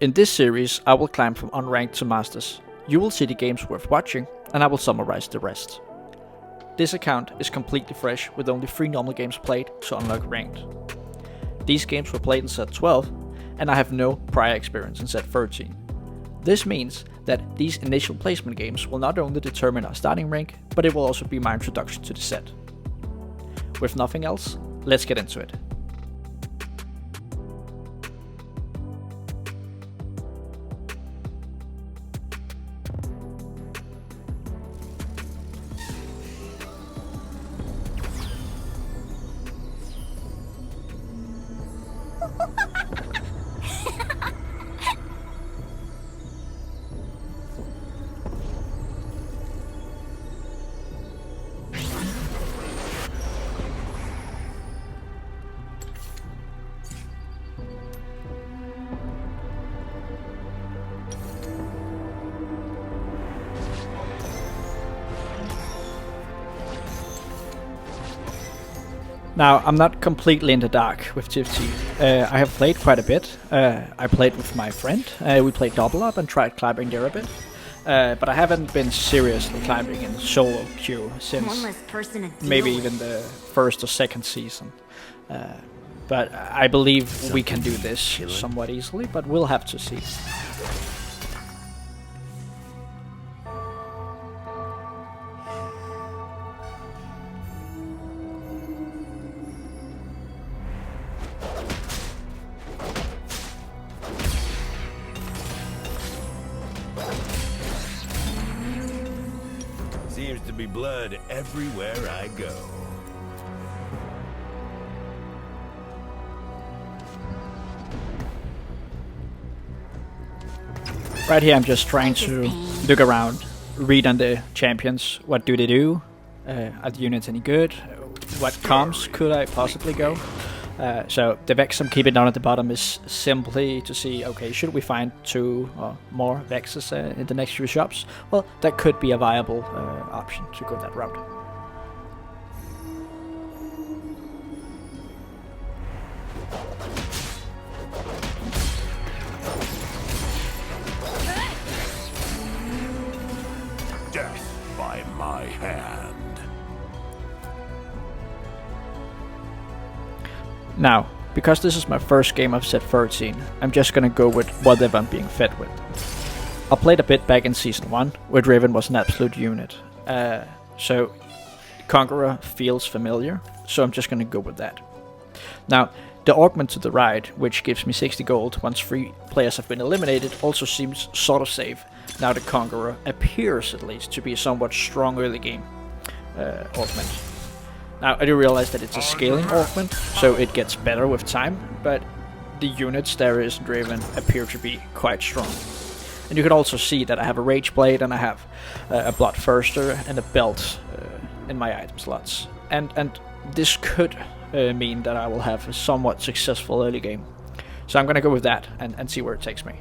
In this series, I will climb from Unranked to Masters. You will see the games worth watching, and I will summarize the rest. This account is completely fresh with only 3 normal games played to unlock Ranked. These games were played in set 12, and I have no prior experience in set 13. This means that these initial placement games will not only determine our starting rank, but it will also be my introduction to the set. With nothing else, let's get into it. Now, I'm not completely in the dark with TFT. I have played quite a bit. I played with my friend. We played double up and tried climbing there a bit. But I haven't been seriously climbing in solo queue since maybe even the first or second season. But I believe we can do this somewhat easily, but we'll have to see. Seems to be blood everywhere I go. Right here I'm just trying to look around, read on the champions, what do they do, are the units any good, what comms could I possibly go. So the Vex I'm keeping down at the bottom is simply to see, okay, should we find 2 or more Vexes in the next few shops? Well, that could be a viable option to go that route. Death by my hand. Now, because this is my first game of set 13, I'm just gonna go with whatever I'm being fed with. I played a bit back in season 1, where Draven was an absolute unit. So Conqueror feels familiar, so I'm just gonna go with that. Now, the augment to the right, which gives me 60 gold once 3 players have been eliminated, also seems sort of safe. Now the Conqueror appears at least to be a somewhat strong early game augment. Now, I do realize that it's a scaling augment, so it gets better with time, but the units Darius and Draven appear to be quite strong. And you can also see that I have a Rage Blade, and I have a Bloodthirster and a belt in my item slots. And this could mean that I will have a somewhat successful early game. So I'm gonna go with that and see where it takes me.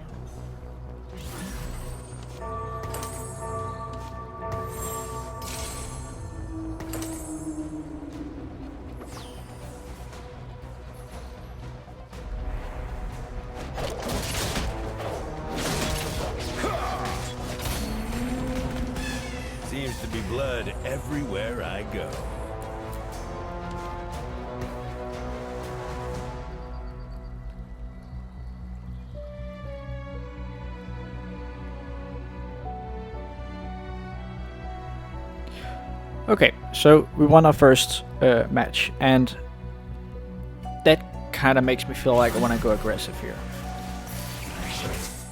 Seems to be blood everywhere I go. Okay, so we won our first match, and that kind of makes me feel like I want to go aggressive here.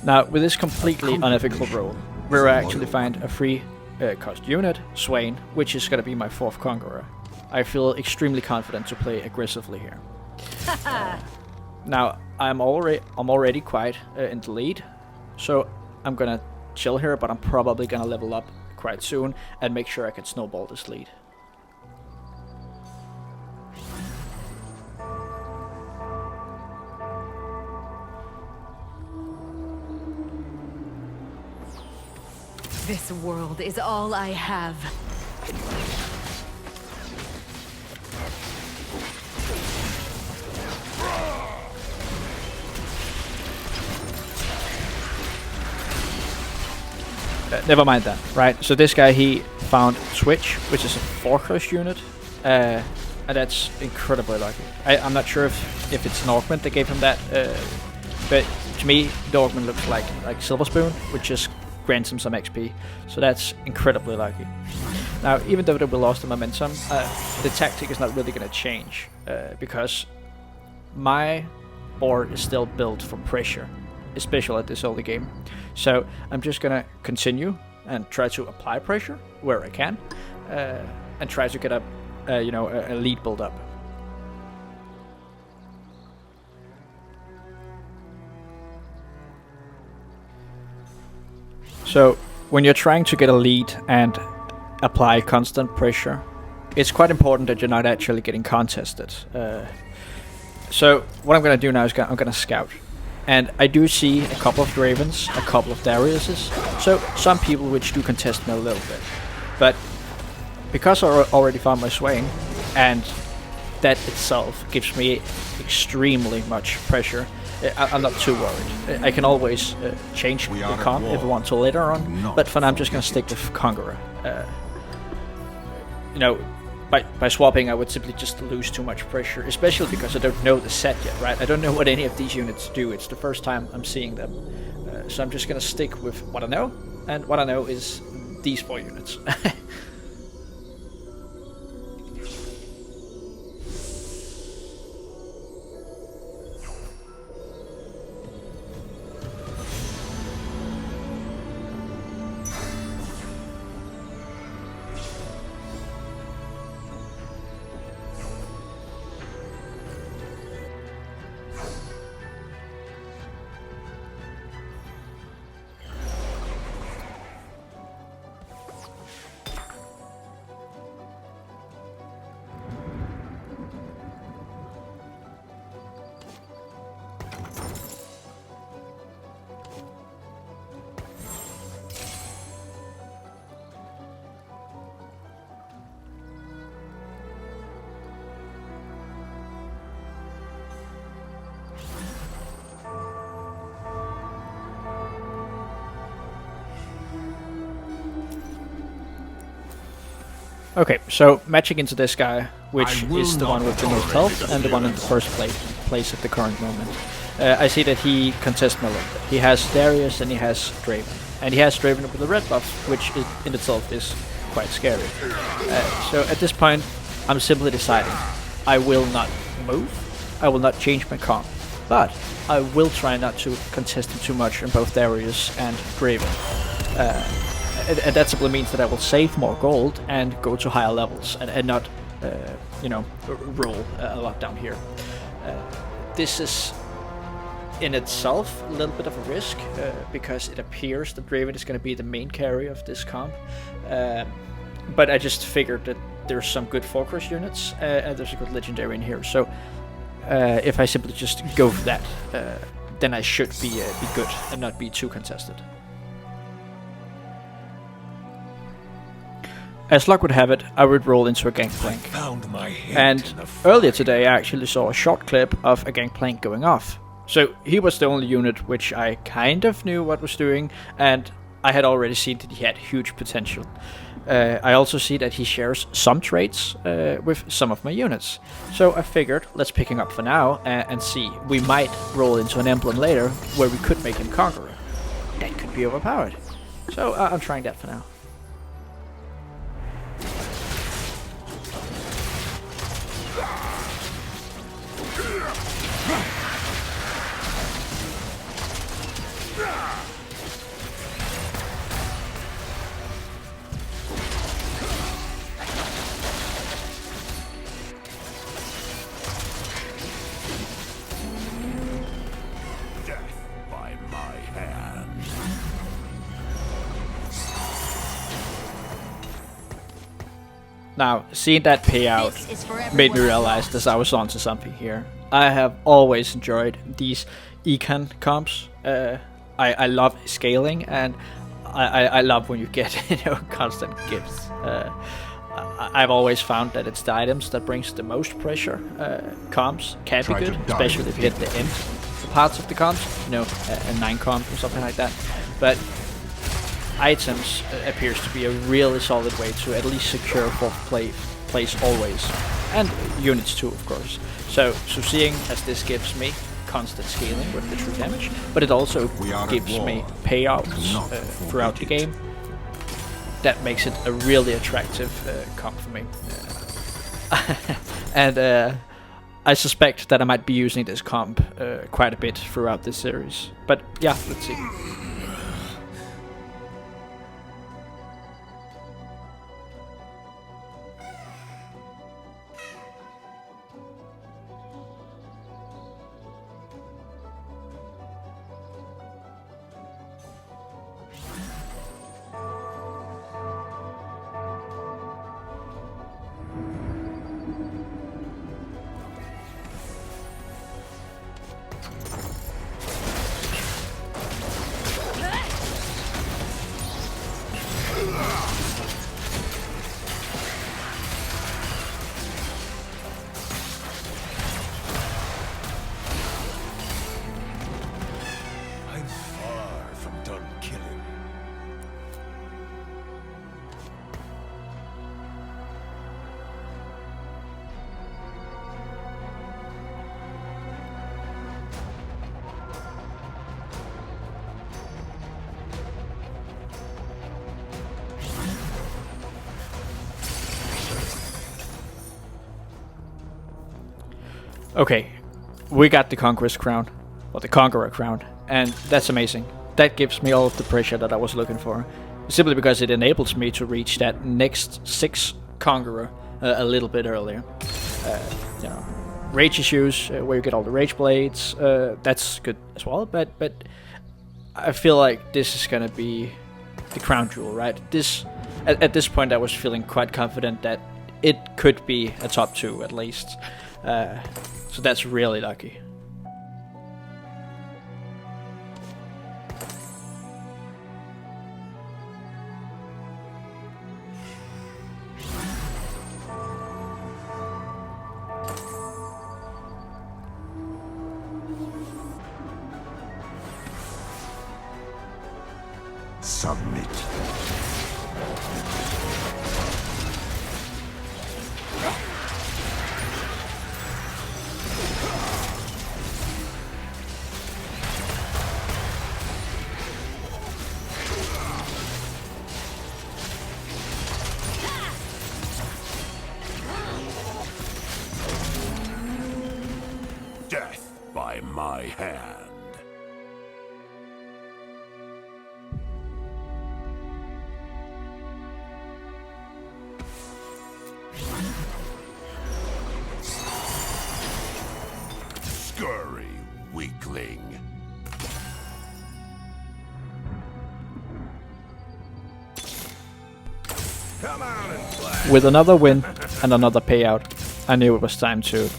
Now, with this completely unethical role, we're actually find a free cost unit, Swain, which is going to be my 4th Conqueror. I feel extremely confident to play aggressively here. Now, I'm already quite in the lead, so I'm gonna chill here, but I'm probably gonna level up quite soon and make sure I can snowball this lead. This world is all I have. never mind that, right? So this guy, he found Switch, which is a Fortress unit, and that's incredibly lucky. I'm not sure if it's an augment that gave him that, but to me, the augment looks like Silver Spoon, which just grants him some XP. So that's incredibly lucky. Now, even though we lost the momentum, the tactic is not really going to change, because my board is still built for pressure, especially at this early game. So I'm just gonna continue and try to apply pressure where I can, and try to get up, a lead build up. So when you're trying to get a lead and apply constant pressure, it's quite important that you're not actually getting contested. So what I'm going to do now is I'm going to scout. And I do see a couple of Dravens, a couple of Dariuses, so some people which do contest me a little bit. But because I already found my swaying, and that itself gives me extremely much pressure, I'm not too worried. I can always change the comp if I want to later on, but for now I'm just going to stick with Conqueror. By swapping I would simply just lose too much pressure, especially because I don't know the set yet, right? I don't know what any of these units do. It's the first time I'm seeing them. So I'm just going to stick with what I know, and what I know is these 4 units. Okay, so matching into this guy, which is the one with the most health and the one in the first place at the current moment. I see that he contests me a little bit. He has Darius and he has Draven. And he has Draven with the red buff, which in itself is quite scary. So at this point, I'm simply deciding I will not move, I will not change my comp, but I will try not to contest him too much in both Darius and Draven. And that simply means that I will save more gold and go to higher levels and not, roll a lot down here. This is in itself a little bit of a risk, because it appears that Draven is going to be the main carry of this comp. But I just figured that there's some good Fortress units and there's a good Legendary in here. So if I simply just go for that, then I should be good and not be too contested. As luck would have it, I would roll into a gangplank. And earlier today I actually saw a short clip of a gangplank going off. So he was the only unit which I kind of knew what was doing, and I had already seen that he had huge potential. I also see that he shares some traits with some of my units. So I figured, let's pick him up for now and see. We might roll into an emblem later where we could make him Conqueror. That could be overpowered. So I'm trying that for now. Now, seeing that payout made me realize that I was onto something here. I have always enjoyed these econ comps. I love scaling, and I love when you get constant gifts. I've always found that it's the items that brings the most pressure. Comps can be good, especially if you get the end parts of the comps, a 9 comp or something like that. But items appears to be a really solid way to at least secure fourth place always, and units too, of course. So seeing as this gives me constant scaling with the true damage, but it also gives me payouts throughout the game. That makes it a really attractive comp for me. And I suspect that I might be using this comp quite a bit throughout this series. But yeah, let's see. Okay, we got the Conqueror's crown, or the Conqueror crown, and that's amazing. That gives me all of the pressure that I was looking for, simply because it enables me to reach that next 6 Conqueror a little bit earlier. You know, rage issues, where you get all the rage blades, that's good as well, but I feel like this is gonna be the crown jewel, right? At this point I was feeling quite confident that it could be a top 2 at least. So that's really lucky. Submit. Death by my hand. Scurry, weakling. Come on and play. With another win and another payout, I knew it was time to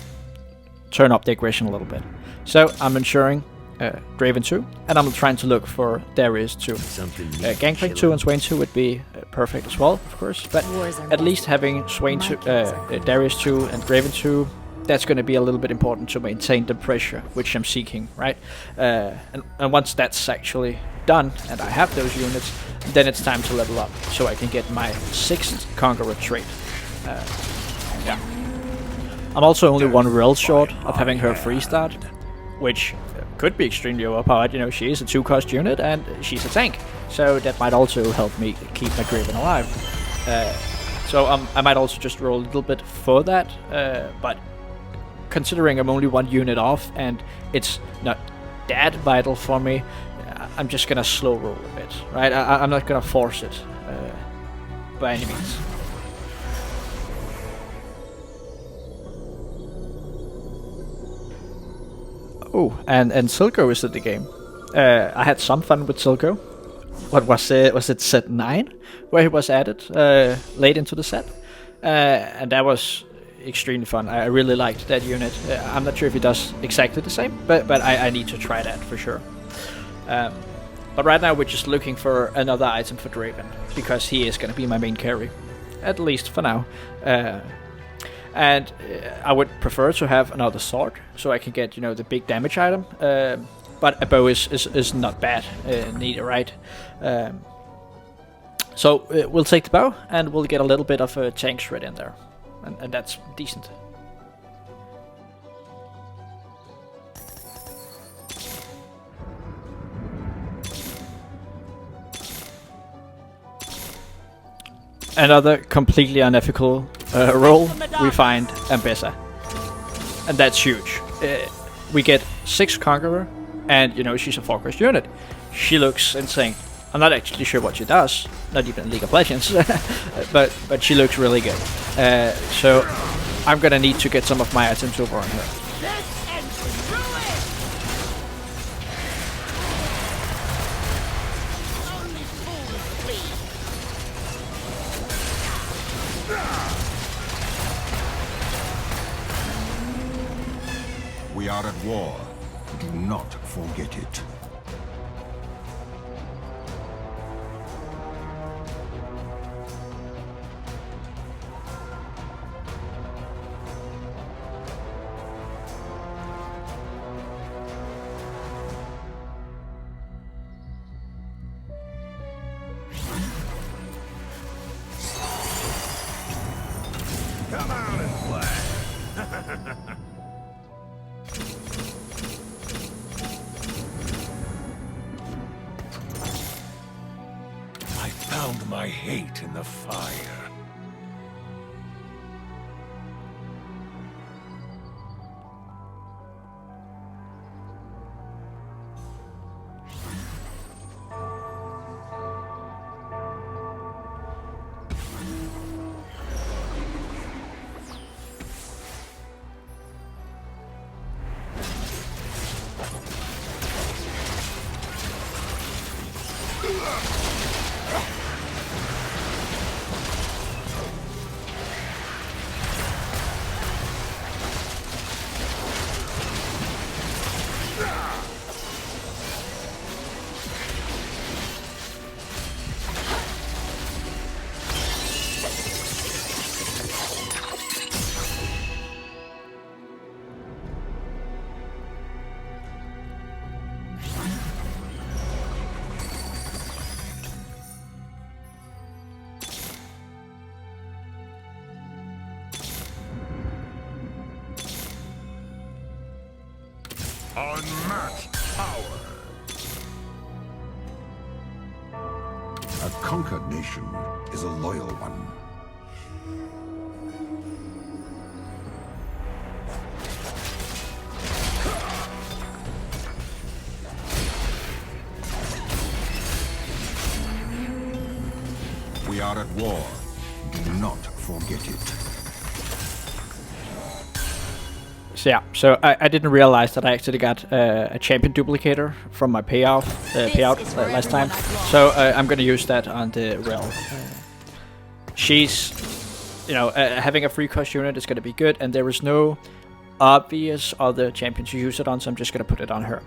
turn up the aggression a little bit. So I'm ensuring Draven 2, and I'm trying to look for Darius 2. Gangplank 2 and Swain 2 would be perfect as well, of course, but at least having Swain 2, Darius 2 and Draven 2, that's going to be a little bit important to maintain the pressure which I'm seeking, right? And once that's actually done, and I have those units, then it's time to level up, so I can get my 6th Conqueror trait. Yeah. I'm also only 1 rel short of having her free start, which could be extremely overpowered. You know, she is a 2-cost unit and she's a tank, so that might also help me keep my Draven alive. So I might also just roll a little bit for that, but considering I'm only 1 unit off and it's not that vital for me, I'm just gonna slow roll a bit, right? I'm not gonna force it by any means. Oh, and Silco is in the game. I had some fun with Silco. What was it? Was it set 9 where he was added late into the set? And that was extremely fun. I really liked that unit. I'm not sure if he does exactly the same, but I need to try that for sure. But right now we're just looking for another item for Draven, because he is going to be my main carry, at least for now. And I would prefer to have another sword, so I can get, you know, the big damage item. But a bow is not bad neither, right? So we'll take the bow, and we'll get a little bit of a tank shred in there, and that's decent. Another completely unethical roll, we find Ambessa. And that's huge. We get 6 Conqueror, and you know, she's a 4-cost unit. She looks insane. I'm not actually sure what she does, not even in League of Legends, but she looks really good. So I'm gonna need to get some of my items over on her. We are at war. Do not forget it. Come out and play. I found my hate in the fire. Unmatched power. A conquered nation is a loyal one. We are at war. Do not forget it. So yeah, so I didn't realize that I actually got a champion duplicator from my payout last time. So I'm gonna use that on the Rel. She's, you know, having a 3-cost unit is gonna be good, and there is no obvious other champion to use it on, so I'm just gonna put it on her.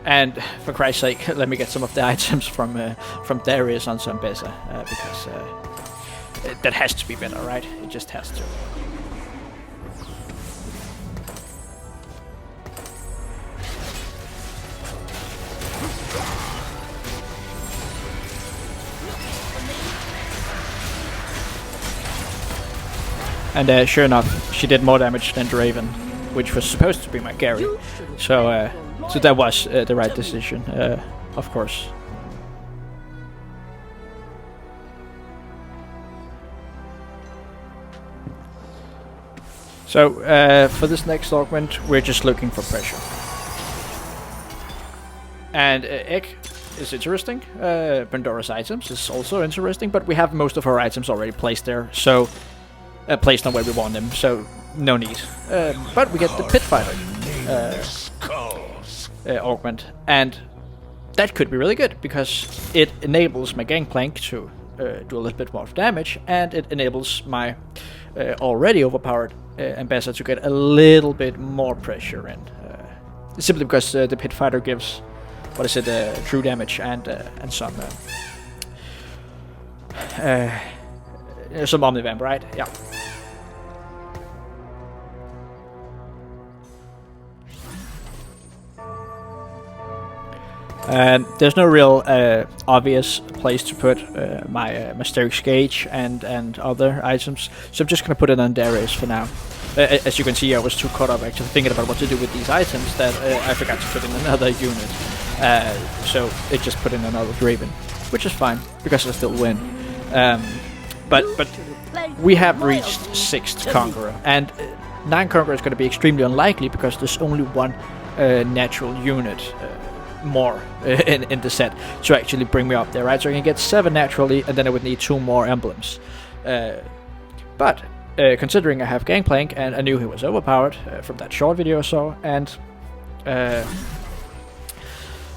And for Christ's sake, let me get some of the items from Darius on Ambessa, because that has to be better, right? It just has to. And sure enough, she did more damage than Draven, which was supposed to be my carry. So, so that was the right decision, of course. So, for this next augment, we're just looking for pressure. And Egg is interesting. Pandora's items is also interesting, but we have most of her items already placed there, so placed on where we want them, so no need. But we get the Pit Fighter augment, and that could be really good because it enables my Gangplank to do a little bit more damage, and it enables my already overpowered Ambassador to get a little bit more pressure in. Simply because the Pit Fighter gives, what is it, true damage and some Omnivamp, right? Yeah. And there's no real obvious place to put my Mysterious Gauge and other items, so I'm just gonna put it on Darius for now. As you can see, I was too caught up actually thinking about what to do with these items that I forgot to put in another unit. So it just put in another Draven, which is fine because I still win. But we have reached 6th Conqueror, and 9 Conqueror is going to be extremely unlikely because there's only one natural unit more in the set to actually bring me up there, right? So I can get 7 naturally, and then I would need 2 more emblems. But considering I have Gangplank, and I knew he was overpowered from that short video I saw, and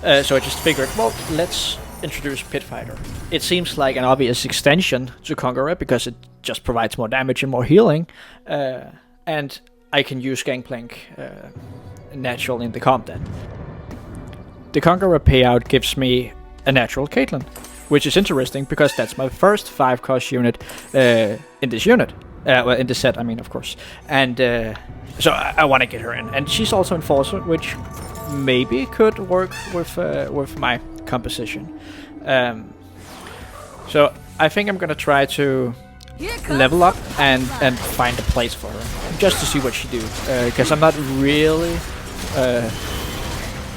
so I just figured, well, let's introduce Pit Fighter. It seems like an obvious extension to Conqueror because it just provides more damage and more healing, and I can use Gangplank natural in the combat. The Conqueror payout gives me a natural Caitlyn, which is interesting because that's my first 5-cost unit in this unit. Well, in the set, I mean, of course. And so I want to get her in. And she's also Enforcer, which maybe could work with my composition. So I think I'm going to try to level up and find a place for her, just to see what she do. Because I'm not really...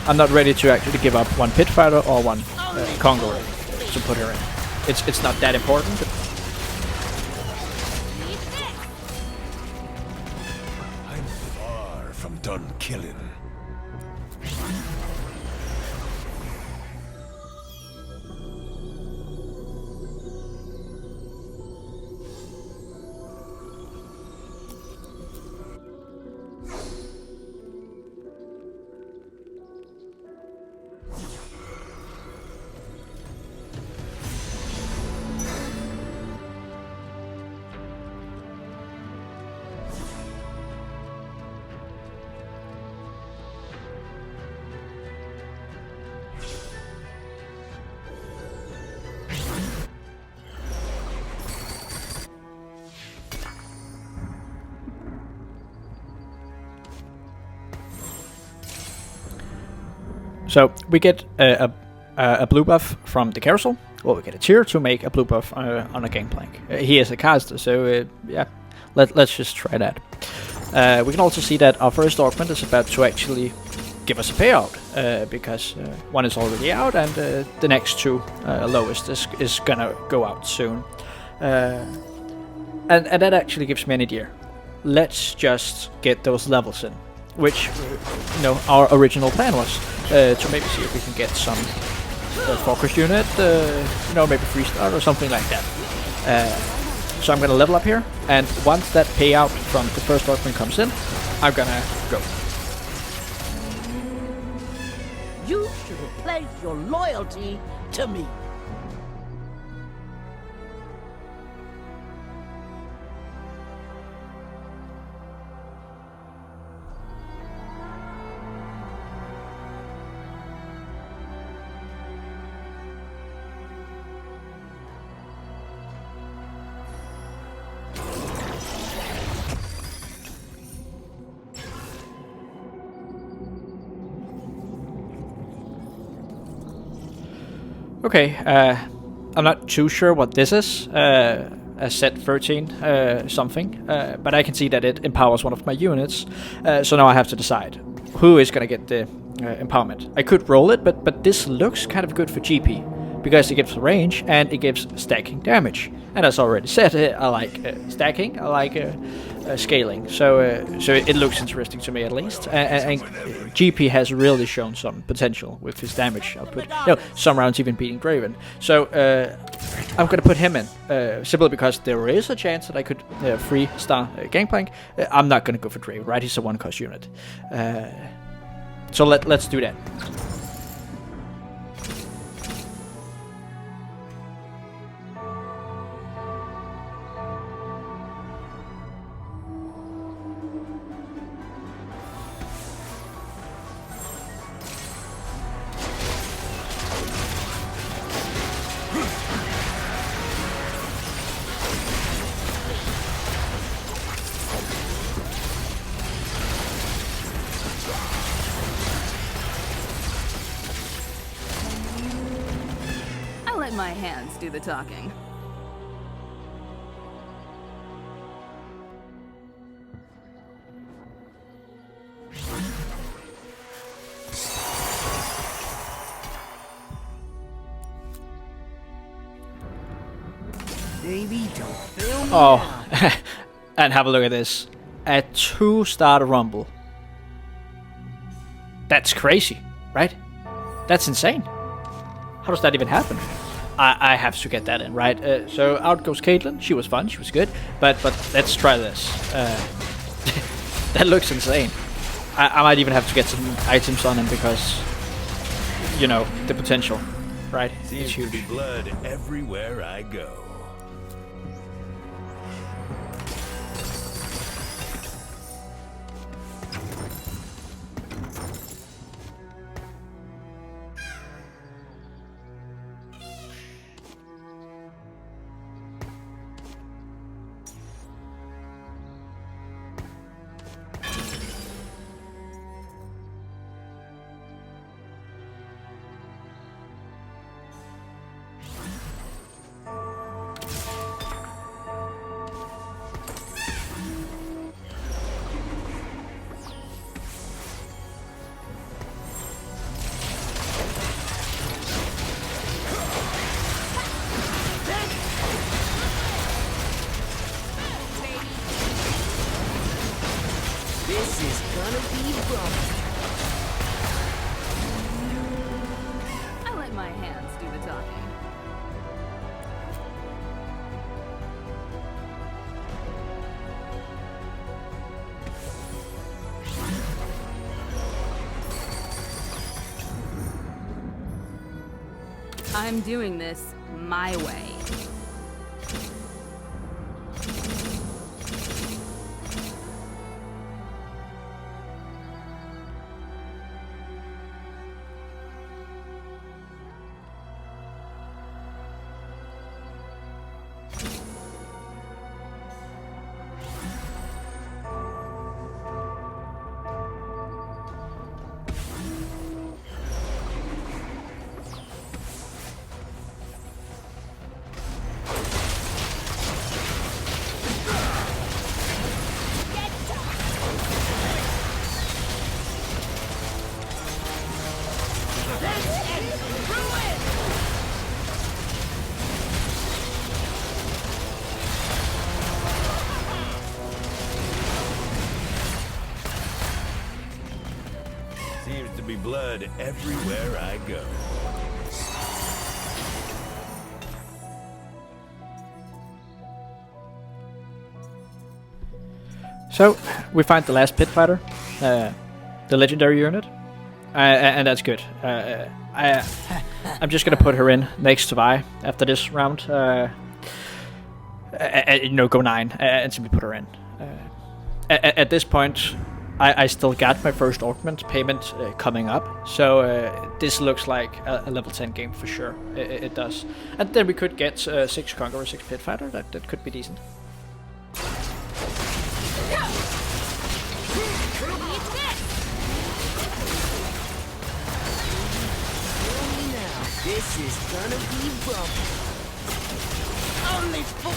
I'm not ready to actually give up one Pit Fighter or one Conqueror to put her in. It's not that important. I'm far from done killing. So we get a blue buff from the carousel. Well, we get a tier to make a blue buff on a Gangplank. He is a caster, so yeah, let's just try that. We can also see that our first augment is about to actually give us a payout, because one is already out and the next 2 lowest is gonna go out soon. And that actually gives me an idea. Let's just get those levels in, which our original plan was to maybe see if we can get some focus unit, maybe 3-star or something like that. So I'm gonna level up here, and once that payout from the first augment comes in, I'm gonna go. You should have pledged your loyalty to me. Okay, I'm not too sure what this is, a set 13 something, but I can see that it empowers one of my units, so now I have to decide who is gonna get the empowerment. I could roll it, but this looks kind of good for GP, because it gives range and it gives stacking damage. And as I already said, I like stacking, I like scaling, so it looks interesting to me at least. And GP has really shown some potential with his damage output. Some rounds even beating Draven. So I'm gonna put him in simply because there is a chance that I could 3-star Gangplank. I'm not gonna go for Draven, right? He's a 1-cost unit. So let's do that. let my hands do the talking. Baby, don't fail me. Oh, and have a look at this. A 2-star rumble. That's crazy, right? That's insane. How does that even happen? I have to get that in, right? So out goes Caitlyn. She was fun, she was good. But let's try this. That looks insane. I might even have to get some items on him because, you know, the potential, right? Seems It's to huge. be blood everywhere I go. This is gonna be rough. I let my hands do the talking. I'm doing this my way. Seems to be blood everywhere I go. So we find the last pit fighter, the legendary unit, and that's good. I'm just gonna put her in next to Vi after this round. You know, go 9 and simply put her in. At this point, I still got my first augment payment coming up, so this looks like a level 10 game for sure. It does, and then we could get 6 Conqueror, 6 pit fighter. That could be decent. This is gonna be rough. Only for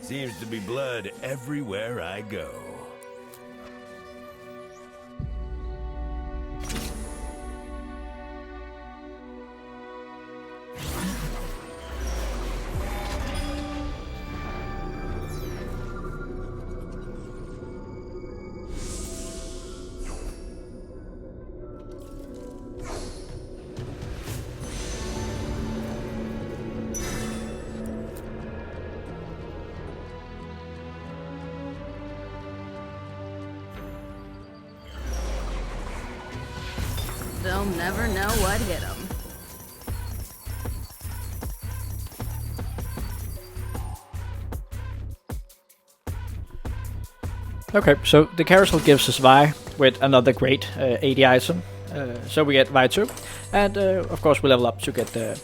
Seems to be blood everywhere I go. They'll never know what hit them. Okay, so the carousel gives us Vi with another great AD item. So we get Vi 2, and of course we level up to get the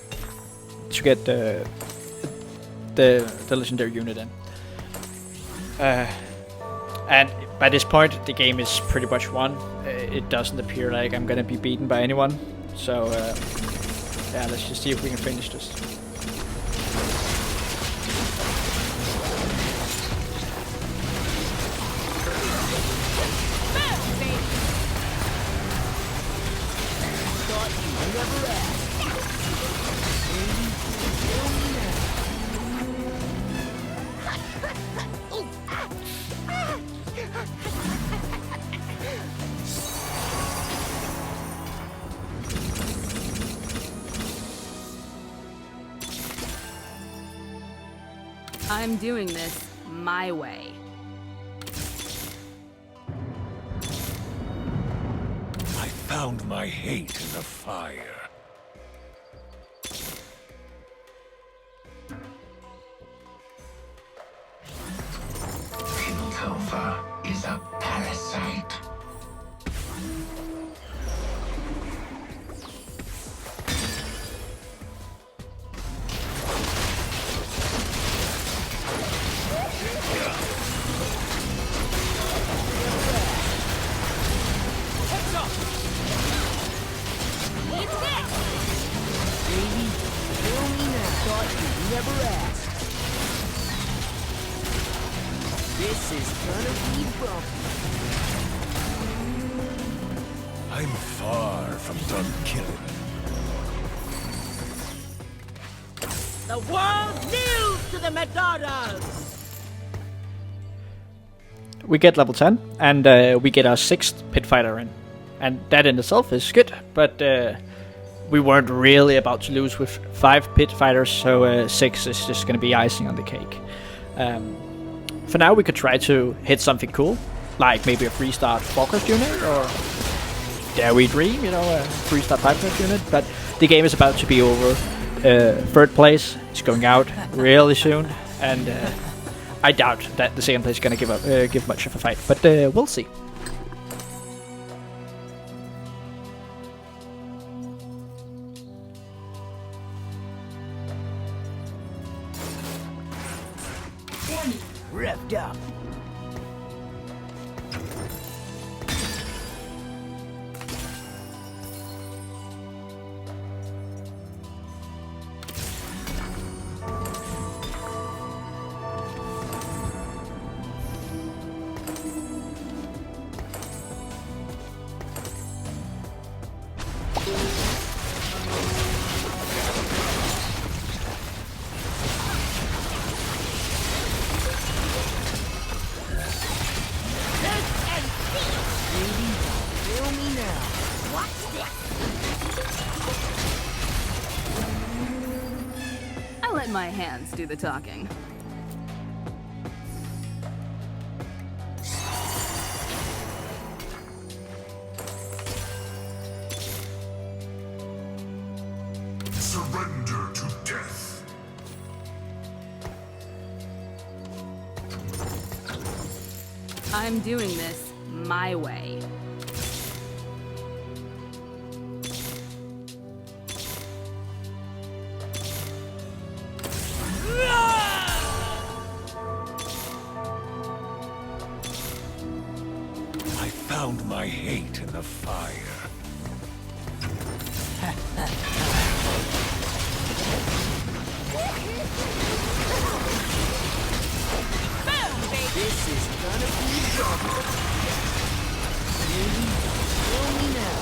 legendary unit in. And by this point, the game is pretty much won. It doesn't appear like I'm gonna be beaten by anyone. So Yeah, let's just see if we can finish this. I'm doing this my way. I found my hate in the fire. Piltover is a parasite. Never asked. This is gonna be bumpy. I'm far from done killing. The world kneels to the Medadas! We get level 10, and we get our 6th pit fighter in. And that in itself is good, but we weren't really about to lose with 5 pit fighters, so 6 is just going to be icing on the cake. For now, we could try to hit something cool, like maybe a 3-star focus unit, or dare we dream, you know, a 3-star pipeline unit. But the game is about to be over. 3rd place is going out really soon, and I doubt that the 2nd place is going to give much of a fight, but we'll see. Revved up. I let my hands do the talking. Surrender to death. I'm doing this my way. I found my hate in the fire. This is gonna be bumpy. Baby, feel me now.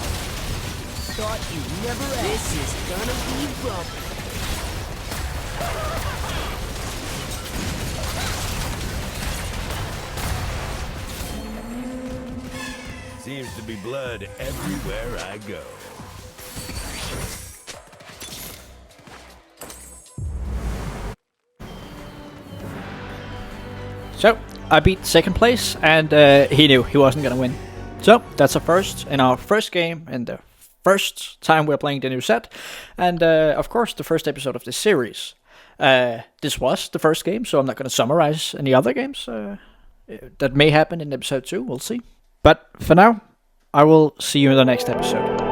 Thought you'd never ask. This is gonna be bumpy. Seems to be blood everywhere I go. So, I beat 2nd place, and he knew he wasn't gonna win. So, that's a first in our first game, and the first time we're playing the new set, and of course the first episode of this series. This was the first game, so I'm not gonna summarize any other games that may happen in episode 2, we'll see. But for now, I will see you in the next episode.